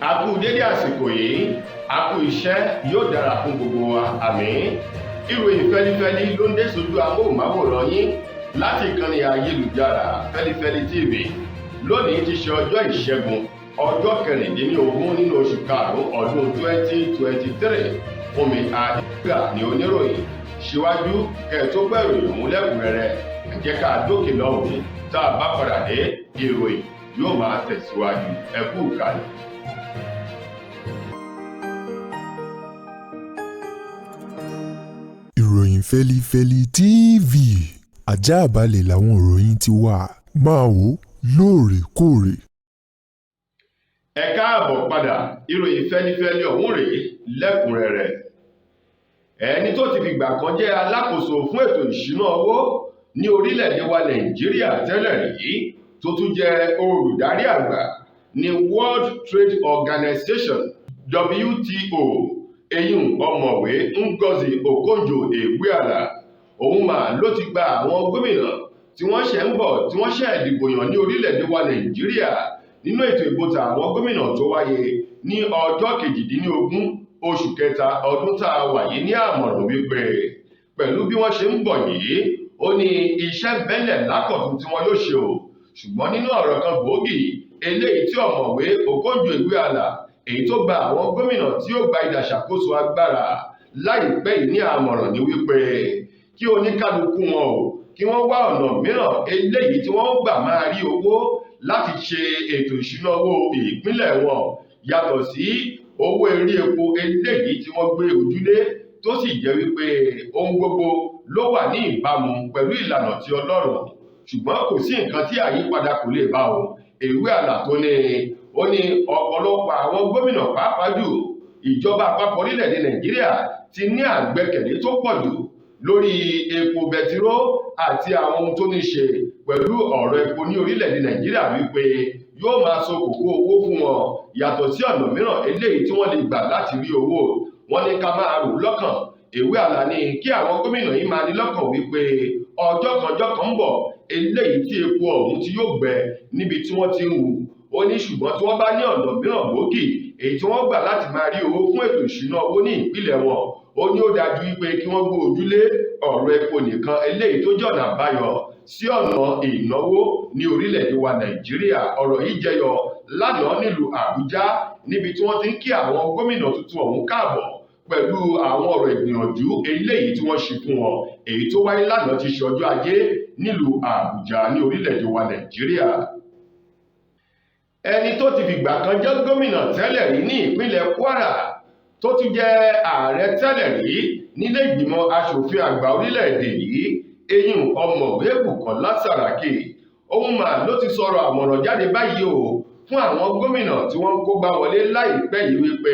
A kú dédé àsìkò yìí, a kú iṣẹ́, yóò dára fún gbogbo wa, àmín. Ìròyìn fẹ́lifẹ́li ló ń dé sójú amóhùnmáwòrán yín láti ìkànnì ayélujára Feli-feli TV. Lónìí ti ṣe ọjọ́ ìṣẹ́gun, ọjọ́ 16 nínú oṣù karùn-ún ọdún 2023. Fúnmi AGBA ní oníròyìn. Síwájú kẹ́ tó gbọ́ ìròyìn ọ̀hún lẹ́kùnrẹ́rẹ́, ẹ jẹ́ ká dókè lọ́hùn-ún. Tá a bá padà dé, ìròyìn yóò máa tẹ̀síwájú. Ẹ kú ìkàlẹ̀. Ìròyìn Feli-feli TV, àjààbálẹ̀ làwọn ìròyìn ti wà, máa wò lóòrèkóòrè. Ẹ káàbọ̀ padà, ìròyìn fẹ́lifẹ́li ọ̀hún rèé lẹ́kùnrẹ́rẹ́. Ẹni tó ti fìgbà kan jẹ́ alákòóso fún ètò ìṣúná owó ní orílẹ̀-èdè wa Nàìjíríà tẹ́lẹ̀ rí, tó tún jẹ́ olùdarí àgbà ní World Trade Organization WTO, eyín ọ̀mọ̀wé Ngozi Okonjo-Iweala, òun mà ló ti gba àwọn gómìnà tí wọ́n ṣẹ̀ ń bọ̀ tí wọ́n ṣẹ̀ dìbò yàn ní orílẹ̀-èdè wa Nàìjíríà nínú ètò ìbò àwọn gómìnà tó wáyé ní ọjọ́ 18 oṣù kẹta ọdún tá a wà yìí ní àmọ̀ràn wípé pẹ̀lú bí wọ́n ṣe ń bọ̀ yìí, ó ní iṣẹ́ bẹ́lẹ̀ lákọ̀tún tí wọ́n yóò ṣe o. Ṣùgbọ́n nínú ọ̀rọ̀ kan gbòógì eléyìí tí ọ̀mọ̀wé Okonjo-Iweala èyí tó gba àwọn gómìnà tí ó gba ìdàṣàkóso agbára láìpẹ́ yìí ní àmọ̀ràn ní wípé kí oníkálukú wọn o kí wọ́n wá ọ̀nà mìíràn eléyìí tí wọ́n gbà máa rí owó láti ṣe ètò ìṣúná owó ìpínlẹ̀ wọn yàtọ̀ sí owó erí epo eléyìí tí wọ́n gbé ojúlé, tó sì jẹ́ wípé ohun gbogbo ló wà ní ìbámu pẹ̀lú ìlànà ti Ọlọ́run. Ṣùgbọ́n kò sí nǹkan tí àyípadà kò lè bá o. Iweala tó ní ó ní ọ̀pọ̀lọpọ̀ àwọn gómìnà pàápàá jù ìjọba àpapọ̀ orílẹ̀-èdè Nàìjíríà ti ní àgbẹ́kẹ̀lé tó pọ̀ jù lórí epo bẹtiró àti àwọn ohun tó ní ṣe pẹ̀lú ọ̀rọ̀ epo ní orílẹ̀-èdè Nàìjíríà wípé yóò máa so kòkó owó fún wọn yàtọ̀ sí ọ̀nà mìíràn eléyìí tí wọ́n lè gbà láti rí owó. Wọ́n ní ká máa rò lọ́kàn. Iweala ní kí àwọn gómìnà yìí máa ní lọ́kàn wípé ọjọ́ kan ń bọ̀ eléyìí tí epo ọ̀hún tí yóò gbẹ níbi tí wọ́n ti ń wù. Ó ní ṣùgbọ́n tí wọ́n bá ní ọ̀nà mìíràn gbòógì èyí tí wọ́n gbà láti máa rí owó fún ètò ìṣúná owó ní ìpínlẹ̀ wọn, ó ní ó dájú wípé kí wọ́n gbé ojúlé ọ̀rọ̀ epo nìkan eléyìí tó jẹ́ ọ̀nà àbáyọ sí ọ̀nà ìnáwó ní orílẹ̀-èdè wa Nàìjíríà. Ọ̀rọ̀ yìí jẹyọ lánàá nílùú Àbújá níbi tí wọ́n ti ń kí àwọn gómìnà tuntun ọ̀hún káàbọ̀ pẹ̀lú àwọn ọ̀rọ̀ ìgbìyànjú eléyìí tí wọ́n ṣe fún wọn, èyí tó wáyé lánàá ti ṣe ọjọ́ Ajé nílùú Àbújá ní orílẹ̀-èdè wa Nàìjíríà. Ẹni tó ti fìgbà kan jẹ́ gómìnà tẹ́lẹ̀ rí ní ìpínlẹ̀ Kwara, tó tún jẹ́ ààrẹ tẹ́lẹ̀ rí nílé ìgbìmọ̀ aṣòfin àgbà orílẹ̀-èdè yìí, eyín ọ̀mọ̀wé Bukola Saraki, òun mà ló ti sọ̀rọ̀ àmọ̀ràn jáde báyìí o fún àwọn gómìnà tí wọ́n kó gbá wọlé láìpẹ́ yìí wípé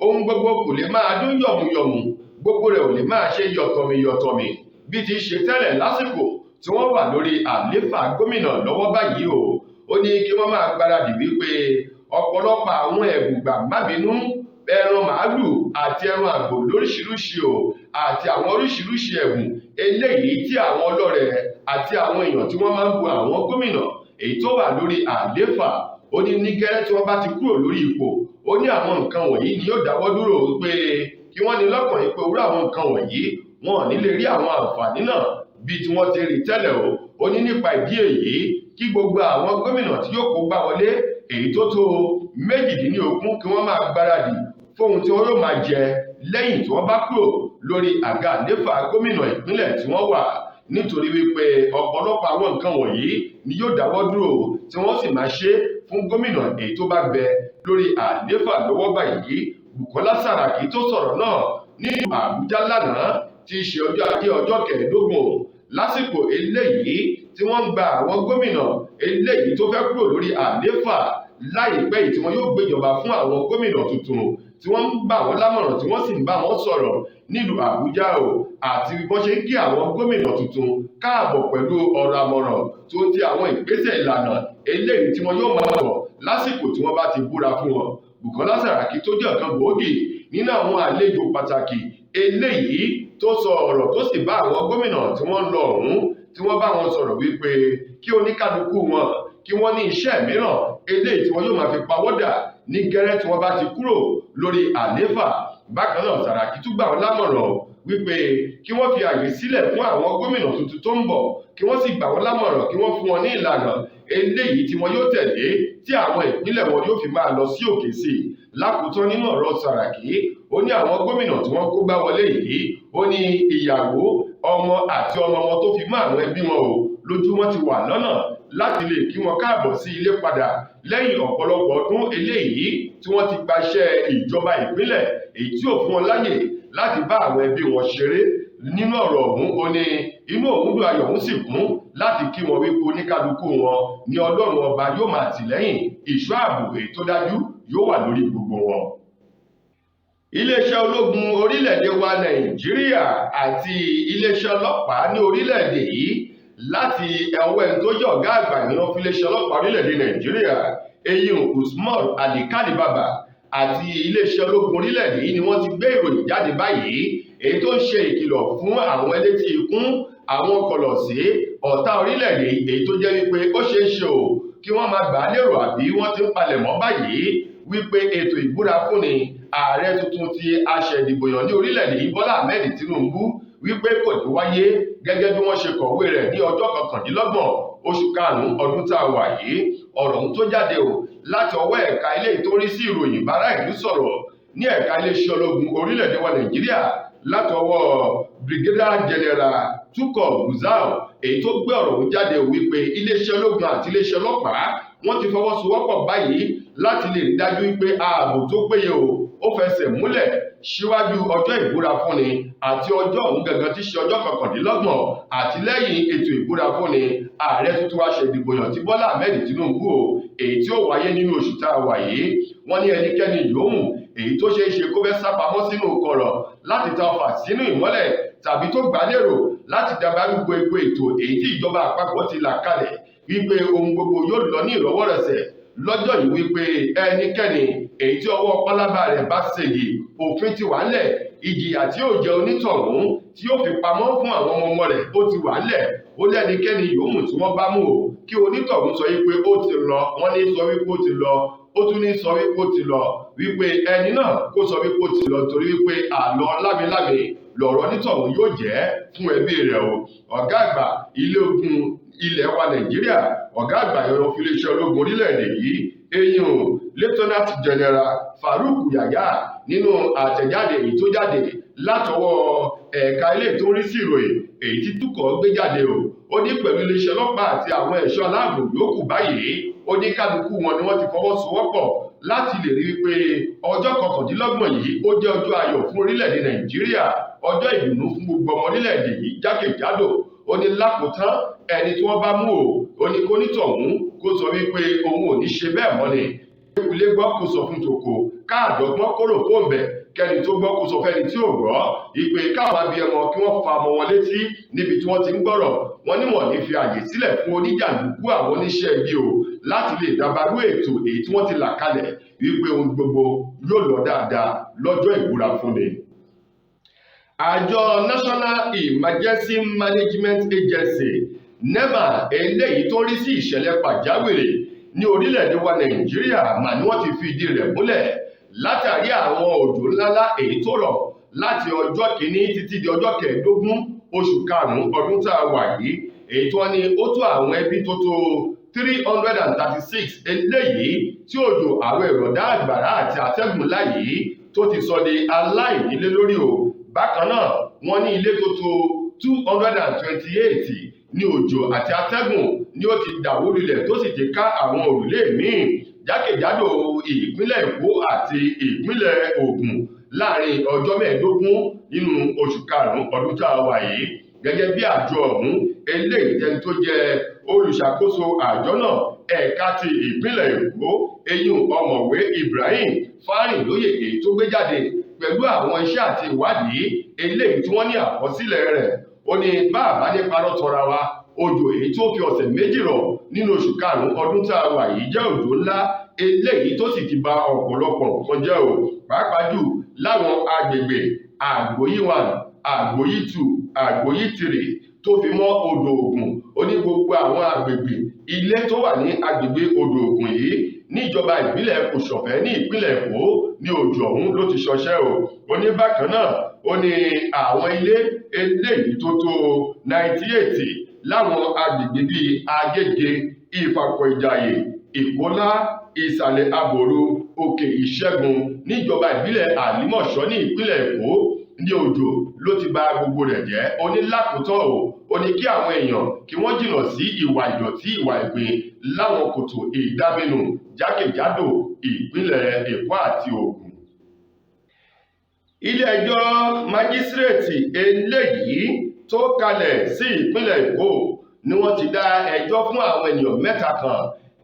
ohun gbogbo kò lè máa dún yọ̀mùyọ̀mù, gbogbo rẹ̀ ò lè máa ṣe yọ̀tọ̀mìyọ̀tọ̀mì bí ti ṣe tẹ́lẹ̀ lásìkò tí wọ́n wà lórí àléfà gómìnà lọ́wọ́ báyìí o. Ó ní kí wọ́n máa gbáradì wípé ọ̀pọ̀lọpọ̀ àwọn ẹ̀bùgbà mábìínú, ẹran màálù àti ẹran àgbò lóríṣiríṣi o àti àwọn oríṣiríṣi ẹ̀bùn eléyìí tí àwọn ọlọ́rẹ̀ àti àwọn èèyàn tí wọ́n máa ń bu àwọn gómìnà èyí tó wà lórí àléfà, ó ní ní gẹ́rẹ́ tí wọ́n bá ti kúrò lórí ipò, ó ní àwọn nǹkan wọ̀nyí ni yóò dáwọ́ dúró pé kí wọ́n ní lọ́kàn yìí pé irú àwọn nǹkan wọ̀nyí wọn ò ní lè rí àwọn àǹfààní náà bí tí wọ́n ti rí tẹ́lẹ̀ o. Ó ní nípa ìdí èyí kí gbogbo àwọn gómìnà tí yóò kó gbá wọlé èyí tó tó 18 kí wọ́n máa gbáradì fóhun tí wọ́n yóò máa jẹ lẹ́yìn tí wọ́n bá kúrò lórí àga àléfà gómìnà ìpínlẹ̀ tí wọ́n wà, nítorí wípé ọ̀pọ̀lọpọ̀ àwọn nǹkan wọ̀nyí ni yóò dáwọ́ dúró tí wọ́n sì máa ṣe fún gómìnà èyí tó bá bẹ lórí àléfà lọ́wọ́ báyìí. Bukola Saraki tó sọ̀rọ̀ náà nílùú Àbújá lánàá tí í ṣe ọjọ́ Ajé ọjọ́ 15 lásìkò eléyìí tí wọ́n ń gba àwọn gómìnà eléyìí tó fẹ́ kúrò lórí àléfà láìpẹ́ yìí tí wọ́n yóò gbéjọba fún àwọn gómìnà tuntun tí wọ́n ń bá wọn lámọ̀ràn tí wọ́n sì ń bá wọn sọ̀rọ̀ nílùú Àbújá o, àti bọ́n ṣe ń kí àwọn gómìnà tuntun káàbọ̀ pẹ̀lú ọ̀rọ̀ àmọ̀ràn tó ti àwọn ìgbésẹ̀ ìlànà eléyìí tí wọ́n yóò máa bọ̀ lásìkò tí wọ́n bá ti búra fún wọn. Bukola Saraki tó jẹ́ ọ̀kan gbòógì nínú àwọn àlejò pàtàkì eléyìí tó sọ ọ̀rọ̀ tó sì bá àwọn gómìnà tí wọ́n lọ ọ̀hún tí wọ́n bá wọn sọ̀rọ̀ wípé kí oníkálukú wọn kí wọ́n ní iṣẹ́ mìíràn eléyìí tí wọ́n yóò máa fi pawọ́dà ní gẹ́rẹ́ tí wọ́n bá ti kúrò lórí àlééfà. Bákan náà Sàràkí tún gbà wọ́n lámọ̀ràn wípé kí wọ́n fi àyè sílẹ̀ fún àwọn gómìnà tuntun tó ń bọ̀, kí wọ́n sì gbà wọ́n lámọ̀ràn kí wọ́n fún wọn ní ìlànà eléyìí tí wọn yóò tẹ̀lé tí àwọn ìpínlẹ̀ wọn yóò fi máa lọ sí òkè sí i. Lákòótán nínú ọ̀rọ̀ Sàràkí, ó ní àwọn gómìnà tí wọ́n kó gbá wọlé yìí, ó ní ìyàwó, ọmọ àti ọmọ wọn tó fi mọ́ àwọn ẹbí wọn ò lójú wọn ti wà lọ́nà láti lè kí wọn káàbọ̀ sí ilé padà lẹ́yìn ọ̀pọ̀lọpọ̀ ọdún eléyìí tí wọ́n ti gbaṣẹ́ ìjọba ìpínlẹ̀ èyí tí ò fún wọn láyè láti bá àwọn ẹbí wọn ṣeré. Nínú ọ̀rọ̀ ọ̀hún, ó ní inú òun dùn, ayọ̀ òun sì kún láti kí wọn wípé oníkálukú wọn ní Ọlọ́run ọba yóò máa tì lẹ́yìn, ìṣọ́ ààbò èyí tó dájú yóò wà lórí gbogbo wọn. Iléeṣẹ́ ológun orílẹ̀-èdè wa Nàìjíríà àti iléeṣẹ́ ọlọ́pàá ní orílẹ̀-èdè yìí láti ọwọ́ ẹni tó jẹ́ ọ̀gá àgbà ìran fún iléeṣẹ́ ọlọ́pàá orílẹ̀-èdè Nàìjíríà eyín Usman Alikali-Baba àti iléeṣẹ́ ológun orílẹ̀-èdè yìí ni wọ́n ti gbé ìròyìn jáde báyìí èyí tó ń ṣe ìkìlọ̀ fún àwọn elétí ikún, àwọn kọlọ̀sí ọ̀tá orílẹ̀-èdè èyí tó jẹ́ wípé ó ṣeé ṣe o kí wọ́n máa gbà á lérò àbí wọ́n ti ń palẹ̀mọ́ báyìí wípé ètò ìbúra fúnni ààrẹ tuntun ti aṣèdìbòyàn ní orílẹ̀-èdè yìí Bọ́lá Ahmed Tinubu wípé kò ní wáyé gẹ́gẹ́ bí wọ́n ṣe kọ̀wé rẹ̀ ní ọjọ́ 29 oṣù karùn-ún ọdún tá a wà yìí. Ọ̀rọ̀ ohun tó jáde o láti ọwọ́ ẹ̀ka ilé ìtórí sí ìròyìn ìbára ìlú sọ̀rọ̀ ní ẹ̀ka iléeṣẹ́ ológun orílẹ̀-èdè wa Nàìjíríà látọwọ́ Brigadier General Tukur Gusau èyí tó gbé ọ̀rọ̀ ohun jáde wípé iléeṣẹ́ ológun àti iléeṣẹ́ ọlọ́pàá wọ́n ti fọwọ́sowọ́pọ̀ báyìí láti lè rí dájú wípé ààbò tó péye ó fẹsẹ̀ múlẹ̀ síwájú ọjọ́ ìbúra fúnni àti ọjọ́ ọ̀hún gangan tí ṣe ọjọ́ 29 àti lẹ́yìn ètò ìbúra fúnni ààrẹ tuntun aṣèdìbòyàn tí Bọ́lá Ahmed Tinubu èyí tí ó wáyé nínú oṣù tá a wà yìí. Wọ́n ní ẹnikẹ́ni yòówù èyí tó ṣeé ṣe kó fẹ́ sápamọ́ sínú kọ̀rọ̀ láti ta ọfà sínú ìmọ́lẹ̀ tàbí tó gbà lérò láti dàbàrú gbogbo ètò èyí tí ìjọba àpapọ̀ ti là kalẹ̀ wípé ohun gbogbo yóò lọ ní ìrọwọ́rọsẹ̀ lọ́jọ́ yìí, wípé ẹnikẹ́ni èyí tí ọwọ́ pálábá rẹ̀ bá ṣèyí òfin ti wà ńlẹ̀, ìjìyà tí yóò jẹ onítọ̀hún tí yóò fi pamọ́ fún àwọn ọmọ rẹ̀ ó ti wà ńlẹ̀. Ó lẹ́nikẹ́ni yòówù tí wọ́n bá mú o kí onítọ̀hún sọ wípé ó ti lọ, wọ́n ní sọ wípé ó ti lọ, ó tún ní sọ wípé ó ti lọ, wípé ẹni náà kó sọ wípé ó ti lọ torí wípé àlọ́ lámilámi lọ̀rọ̀ onítọ̀hún yóò jẹ́ fún ẹbí rẹ̀ o. Ọ̀gá àgbà ilé ogun ilẹ̀ wa Nàìjíríà, ọ̀gá àgbà ìran fún iléeṣẹ́ ológun orílẹ̀-èdè yìí eyín Lieutenant General Farouk Yahya nínú àtẹ̀jáde èyí tó jáde látọwọ́ ẹ̀ka ilé tó ń rí sí ìròyìn èyí tí Tukur gbé jáde ó ní pẹ̀lú iléeṣẹ́ ọlọ́pàá àti àwọn ẹ̀ṣọ́ aláàbò yòókù báyìí, ó ní kálukú wọn ni wọ́n ti fọwọ́sowọ́pọ̀ láti lè rí wípé ọjọ́ 29 yìí ó jẹ́ ọjọ́ ayọ̀ fún orílẹ̀-èdè Nàìjíríà, ọjọ́ ìdùnnú fún gbogbo ọmọ orílẹ̀-èdè yìí jákèjádò. Ó ní lákòótán ẹni tí wọ́n bá mú ó ní kó nítọ̀hún kó sọ wípé òun ò ní ṣe bẹ́ẹ̀ mọ́ ni. Ilé gbọ́ kó sọ fún tòkó, káàdọ́gbọ́n kóró fóònbẹ̀ kẹ́ni tó gbọ́ kó sọ fẹ́ni tí ò gbọ́, ìpè káwọn abiyamọ kí wọ́n fa ọmọ wọn létí níbi tí wọ́n ti ń gbọ́rọ̀. Wọ́n ní wọ́n ní fi àyè sílẹ̀ fún oníjàǹdùkú àwọn oníṣẹ́ ibi láti lè dàbàrú ètò èyí tí wọ́n ti là kalẹ̀ wípé ohun gbogbo yóò lọ dáadáa lọ́jọ́ ìbúra fúnni. Àjọ National Emergency Management Agency NEMA eléyìí tó rí sí ìṣẹ̀lẹ̀ pàjáwìrì ní orílẹ̀-èdè wa Nàìjíríà mà ni wọ́n ti fi ìdí rẹ̀ múlẹ̀ látàrí àwọn òjò ńláńlá èyí tó rọ̀ láti ọjọ́ kìíní títí di ọjọ́ 15 oṣù karùn-ún ọdún tá a wà yìí, èyí tó ní ó tó àwọn ẹbí tó tó 336 eléyìí tí òjò àwọn ìrọ̀dá àgbàrá àti àtẹ̀gùn láyìí tó ti sọ di aláìnílé lórí Bákan náà wọ́n ní ilé tó tó 228 ní òjò àti atẹ́gùn ni ó ti dàwó lulẹ̀ tó sì ti ká àwọn òrùlé míì jákèjádò ìpínlẹ̀ Èkó àti ìpínlẹ̀ Ògùn láàrin ọjọ́ 15 nínú oṣù karùn-ún ọdún tá a wà yìí. Gẹ́gẹ́ bí àjọ ọ̀hún eléyìí tẹni tó jẹ́ olùṣàkóso àjọ náà ẹ̀ka ti ìpínlẹ̀ Èkó eyín ọ̀mọ̀wé Ibrahim Fárinlóyè èyí tó gbé jáde pẹ̀lú àwọn iṣẹ́ àti ìwádìí eléyìí tí wọ́n ní àkọsílẹ̀ rẹ̀. Ó ní bàbá ní parọ́ tọra wa, òjò èyí tó fi ọ̀sẹ̀ méjì rọ̀ nínú oṣù karùn-ún ọdún tá a wà yìí jẹ́ òjò ńlá eléyìí tó sì ti ba ọ̀pọ̀lọpọ̀ nǹkan jẹ́ pàápàá jù láwọn agbègbè Àgbòyí 1, Àgbòyí 2, Àgbòyí 3 tó fi mọ́ odò Ògùn. Ó ní gbogbo àwọn agbègbè ilé tó wà ní agbègbè odò Ògùn yìí níjọba ìbílẹ̀ Kòsọ̀fẹ́ ní ìpínlẹ̀ Èkó ní òjò ọ̀hún ló ti ṣọṣẹ́ o. Ó ní bákan náà ó ní àwọn ilé eléyìí tó tó 98 láwọn agbègbè bíi Agége, Ìfàkọ̀ Ìjàyè, Ìkólá, Ìsàlẹ̀ Àbòrò, Òkè Ìṣẹ́gun níjọba ìbílẹ̀ Àlímọ̀ṣọ́ ní ìpínlẹ̀ Èkó ní òjò ló ti bà gbogbo rẹ̀ jẹ́. Ó ní lákòótán ó ní kí àwọn èèyàn kí wọ́n jìnnà sí ìwà ìdọ̀tí, ìwà ìgbín láwọn kòtò ìdáminù jákèjádò ìpínlẹ̀ Èkó àti Ògùn. Ilé-ẹjọ́ májísírèètì eléyìí tó kalẹ̀ sí ìpínlẹ̀ Èkó ni wọ́n ti dá ẹjọ́ fún àwọn ènìyàn mẹ́ta kan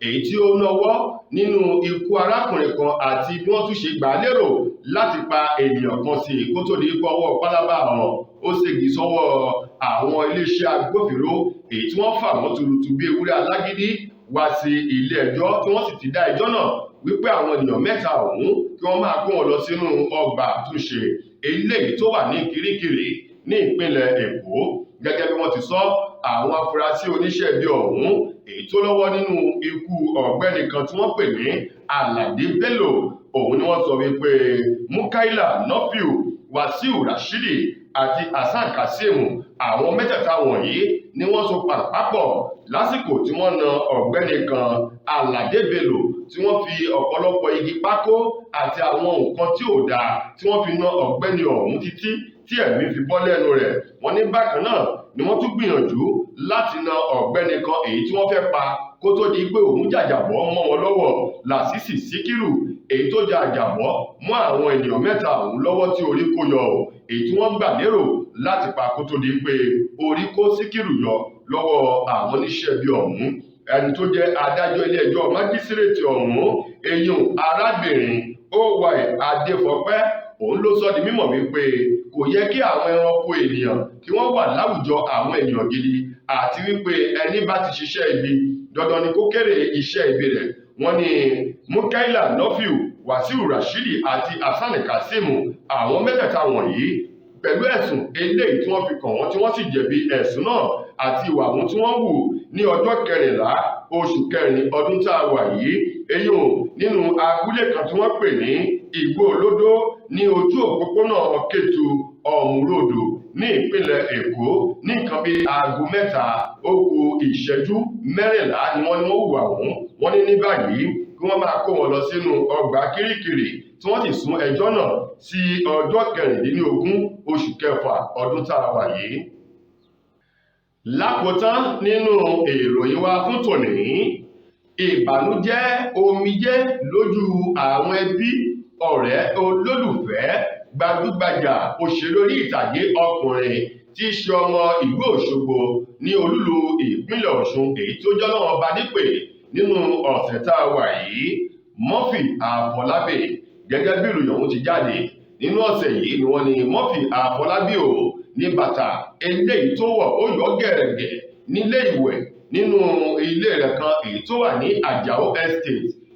èyí tí ó náwó nínú ikú arákùnrin kan àti bí wọ́n tún ṣe gbà lérò láti pa ènìyàn kan sí kó tó di ọwọ́ pálábá wọn ó ségi sọ́wọ́ àwọn iléeṣẹ́ agbófinró èyí tí wọ́n fà wọ́n tuurutu bí ewúrẹ́ alágídí wá sí ilé ẹjọ́ tí wọ́n sì ti dá ẹjọ́ náà wípé àwọn ènìyàn mẹ́ta ọ̀hún kí wọ́n máa kó wọn lọ sínú ọgbà àtúnṣe eléyìí tó wà ní Kirikiri ní ìpínlẹ̀ Èkó. Gẹ́gẹ́ bí wọ́n ti sọ, àwọn afurasí oníṣẹ́ ibi ọ̀hún èyí tó lọ́wọ́ nínú ikú ọ̀gbẹ́ni kan tí wọ́n pè ní Aládé Bello òun ni wọ́n sọ wípé Mukaila Nafiu, Wasiu Rashidi àti Hasan Kasimu àwọn mẹ́tẹ̀ẹ̀ta wọ̀nyí ni wọ́n so pàpọ̀ lásìkò tí wọ́n na ọ̀gbẹ́ni kan Aládé Bello tí wọ́n fi ọ̀pọ̀lọpọ̀ igi pákó àti àwọn nǹkan tí ò dáa tí wọ́n fi na ọ̀gbẹ́ni ọ̀hún títí tí ẹ̀mí fi bọ́ lẹ́nu rẹ̀. Wọ́n ní bákan náà ni wọ́n tún gbìyànjú láti na ọ̀gbẹ́ni kan èyí tí wọ́n fẹ́ pa kó tó di pé òun jàjàbọ́ mọ́ wọn lọ́wọ́, Lásìsì Síkírù èyí tó jàjàbọ́ mọ́ àwọn ènìyàn mẹ́ta ọ̀hún lọ́wọ́ tí orí kó yọ èyí tí wọ́n gbà lérò láti pa kó tó di pé orí kó Síkírù yọ lọ́wọ́ àwọn oníṣẹ́ ibi ọ̀hún. Ẹni tó jẹ́ adájọ́ ilé ẹjọ́ májísírèètì ọ̀hún eyín arábìnrin OY Adéfọpẹ́ òun ló sọ di mímọ̀ wípé kò yẹ kí àwọn ẹranko ènìyàn kí wọ́n wà láwùjọ àwọn ènìyàn gidi àti wípé ẹni bá ti ṣiṣẹ́ ibi dandan ni kó kéré iṣẹ́ ibi rẹ̀. Wọ́n ní Mukaila Nafiu, Wasiu Rashidi àti Hasan Kasimu àwọn mẹ́tẹ̀ẹ̀ta wọ̀nyí pẹ̀lú ẹ̀sùn eléyìí tí wọ́n fi kàn wọ́n tí wọ́n sì jẹ̀bi ẹ̀sùn náà àti ìwà ọ̀hún tí wọ́n hù ní ọjọ́ 14 oṣù kẹrin ọdún tá a wà yìí èyí nínú abúlé kan tí wọ́n pè ní Igbó Olódó ní ojú òpópónà Kétu Ọ̀mùrodò ní ìpínlẹ̀ Èkó ní nǹkan bíi aago 3:14 ni wọ́n hùwà ọ̀hún. Wọ́n ní báyìí kí wọ́n máa kó wọn lọ sínú ọgbà Kirikiri tí wọ́n sì sún ẹjọ́ náà sí ọjọ́ 16 oṣù kẹfà ọdún tá a wà yìí. Lákòótán nínú ìròyìn wa fún tòní, ìbànújẹ́ omijé lójú àwọn ẹbí, ọ̀rẹ́, olólùfẹ́ gbajúgbajà òṣèré orí ìtàgé ọkùnrin tí í ṣe ọmọ ìlú Òṣogbo ní olúlu ìpínlẹ̀ Ọ̀ṣun èyí tó jọ́lọ́wọ́ bá nípè nínú ọ̀sẹ̀ tá a wà yìí, Murphy Àfọlábí. Gẹ́gẹ́ bí ìròyìn ọ̀hún ti jáde nínú ọ̀sẹ̀ yìí ni wọ́n ní Murphy Àfọlábí ní bàtà eléyìí tó wọ̀ ó yọ gẹ̀rẹ̀gẹ̀ nílé ìwẹ̀ nínú ilé rẹ̀ kan èyí tó wà ní Àjàó Estate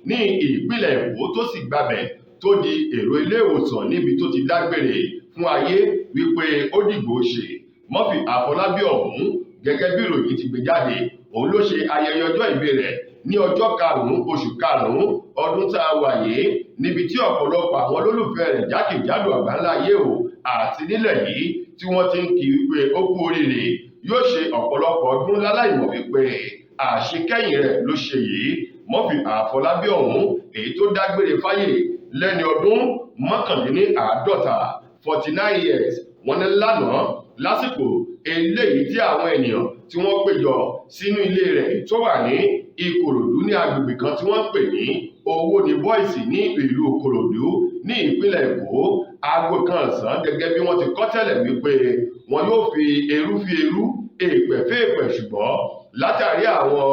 ní ìpínlẹ̀ Èkó tó sì gbabẹ̀ tó di èrò ilé ìwòsàn níbi tó ti dágbére fún ayé wípé ó dìgbò ṣe. Murphy Àfọlábí ọ̀hún gẹ́gẹ́ bí ìròyìn ti gbé jáde òun ló ṣe ayẹyẹ ọjọ́ ìbí rẹ̀ ní ọjọ́ 5 oṣù karùn-ún ọdún tá a wà yìí níbi tí ọ̀pọ̀lọpọ̀ àwọn olólùfẹ́ rẹ̀ jákèjádò àgbáńlá ayé àti nílẹ̀ yìí tí wọ́n ti ń kí wípé ó kú oríire yóò ṣe ọ̀pọ̀lọpọ̀ ọdún láláìmọ̀ wípé àṣekẹ́yìn rẹ̀ ló ṣe yìí. Murphy Àfọlábí ọ̀hún èyí tó dágbére fáyé lẹ́ni ọdún 49 years wọ́n ní lánàá lásìkò eléyìí tí àwọn ènìyàn tí wọ́n péjọ sínú ilé rẹ̀ tó wà ní Ìkòròdú ní agbègbè kan tí wọ́n pè ní Owó ní Bọ́ìsì ní ìlú Ìkòròdú ní ìpínlẹ̀ Èkó aago kan ọ̀sán gẹ́gẹ́ bí wọ́n ti kọ tẹ́lẹ̀ wípé wọn yóò fi eru fi eru èèpẹ̀ fèèpẹ̀ ṣùgbọ́n látàrí àwọn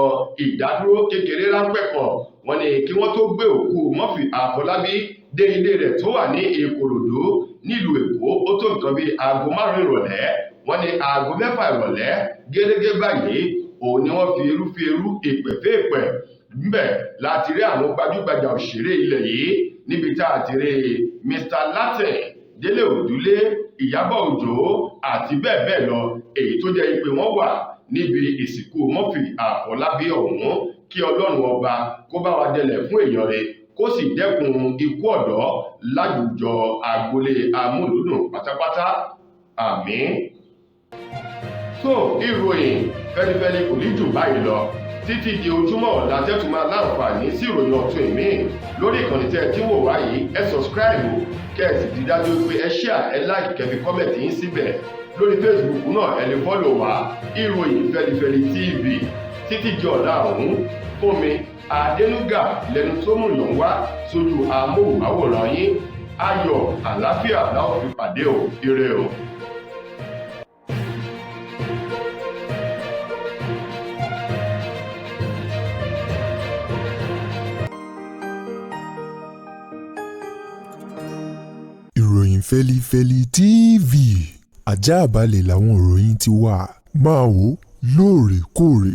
ìdádúró kékeré ráńpẹ́ kan wọ́n ní kí wọ́n tó gbé òkú Murphy Àfọlábí dé ilé rẹ̀ tó wà ní Ìkòròdú nílùú Èkó ó tó nǹkan bíi aago 5 ìrọ̀lẹ́. Wọ́n ní aago 6 ìrọ̀lẹ́ gẹ́gẹ́ báyìí òun ni wọ́n fi eru fi eru èèpẹ̀ fèèpẹ̀ níbẹ̀ láti rí àwọn gbajúgbajà òṣèré ilẹ̀ yìí níbi tá a ti rí Mr. Latin, Délé Òdúlé, Ìyábọ̀ Òjó àti bẹ́ẹ̀ bẹ́ẹ̀ lọ èyí tó jẹ́ pé wọ́n wà níbi ìsìnkú Murphy Àfọlábí ọ̀hún. Kí Ọlọ́run ọba kó bá wa dẹlẹ̀ fún èèyàn rẹ̀ kó sì dẹ́kun ikú ọ̀dọ́ láwùjọ agboolé amúlùúdùn pátápátá. Àmín. So ìròyìn fẹ́lifẹ́li kò ní jù báyìí lọ títí di ojúmọ́ ọ̀la tẹ́tù máa láǹfààní sí ìròyìn ọ̀tun ìmí lórí ìkànnì tẹ́ ẹ tí wò wáyé. Ẹ subscribe kẹ́ ẹ sì di dájú pé ẹ share, ẹ like, kẹ́ fi comment yín síbẹ̀. Lórí Facebook náà ẹ lè follow wa ìròyìn fẹ́lifẹ́li TV. Títí di ọ̀la ọ̀hún, Fúnmi Adénúgà lẹnu tó mú yàn wá sójú amóhùnmáwòrán yín. Ayọ̀ àlàáfíà la ó fi pàdé o. Ire o. Ìròyìn Feli-feli TV àjààbálẹ̀ làwọn ìròyìn ti wà. Máa wò lóòrèkóòrè.